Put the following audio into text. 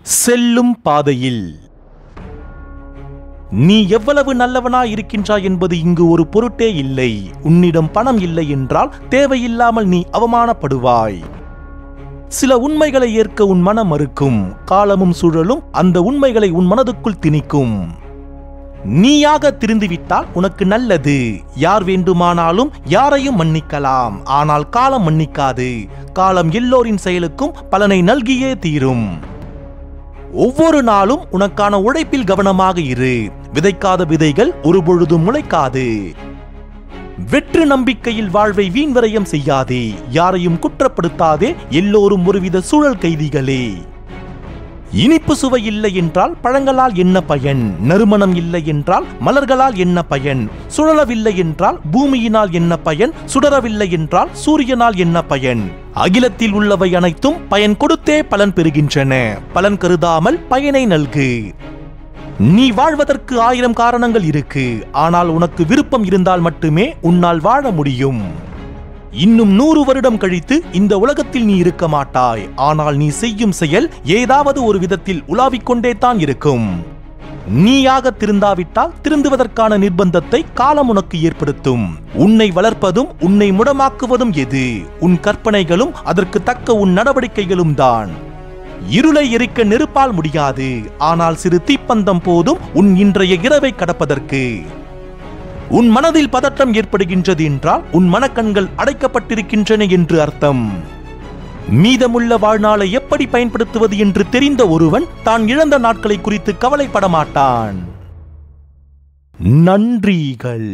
செல்லும் பாதையில் நீ எவ்வளவு நல்லவனாய் இருக்கின்றாய் என்பது இங்கு ஒரு பொருட்டே இல்லை. உன்னிடம் பணம் இல்லை என்றால் தேவையில்லாமல் நீ அவமானப்படுவாய். சில உண்மைகளை ஏற்க உன் மனம் மறுக்கும். காலமும் சூழலும் அந்த உண்மைகளை உன் மனதுக்குள் திணிக்கும். நீயாக திருந்திவிட்டால் உனக்கு நல்லது. யார் வேண்டுமானாலும் யாரையும் மன்னிக்கலாம். ஆனால் காலம் மன்னிக்காது. காலம் எல்லோரின் செயலுக்கும் பலனை நல்கியே தீரும். ஒவ்வொரு நாளும் உனக்கான உழைப்பில் கவனமாக இரு. விதைக்காத விதைகள் ஒருபொழுதும் முளைக்காது. வெற்று நம்பிக்கையில் வாழ்வை வீண்வரையம் செய்யாதே. யாரையும் குற்றப்படுத்தாதே. எல்லோரும் ஒருவித சூழல் கைதிகளே. இனிப்பு சுவை இல்லை என்றால் பழங்களால் என்ன பயன்? நறுமணம் இல்லை என்றால் மலர்களால் என்ன பயன்? சுழலவில்லை என்றால் பூமியினால் என்ன பயன்? சுடரவில்லை என்றால் சூரியனால் என்ன பயன்? அகிலத்தில் உள்ளவை அனைத்தும் பயன் கொடுத்தே பலன் பெறுகின்றன. பலன் கருதாமல் பயனை நல்கு. நீ வாழ்வதற்கு 1000 காரணங்கள் இருக்கு. ஆனால் உனக்கு விருப்பம் இருந்தால் மட்டுமே உன்னால் வாழ முடியும். இன்னும் 100 வருடம் கழித்து இந்த உலகத்தில் நீ இருக்க மாட்டாய். ஆனால் நீ செய்யும் செயல் ஏதாவது ஒரு விதத்தில் உலாவிக்கொண்டே தான் இருக்கும். நீயாக திருந்தாவிட்டால் திருந்துவதற்கான நிர்பந்தத்தை காலம் உனக்கு ஏற்படுத்தும். உன்னை வளர்ப்பதும் உன்னை முடமாக்குவதும் எது? உன் கற்பனைகளும் அதற்கு தக்க உன் நடவடிக்கைகளும் தான். இருளை எரிக்க நெருப்பால் முடியாது. ஆனால் சிறு தீப்பந்தம் போதும் உன் இன்றைய இரவை கடப்பதற்கு. உன் மனதில் பதற்றம் ஏற்படுகின்றது என்றால் உன் மனக்கண்கள் அடைக்கப்பட்டிருக்கின்றன என்று அர்த்தம். மீதமுள்ள வாழ்நாளை எப்படி பயன்படுத்துவது என்று தெரிந்த ஒருவன் தான் இழந்த நாட்களை குறித்து கவலைப்பட மாட்டான். நன்றிகள்.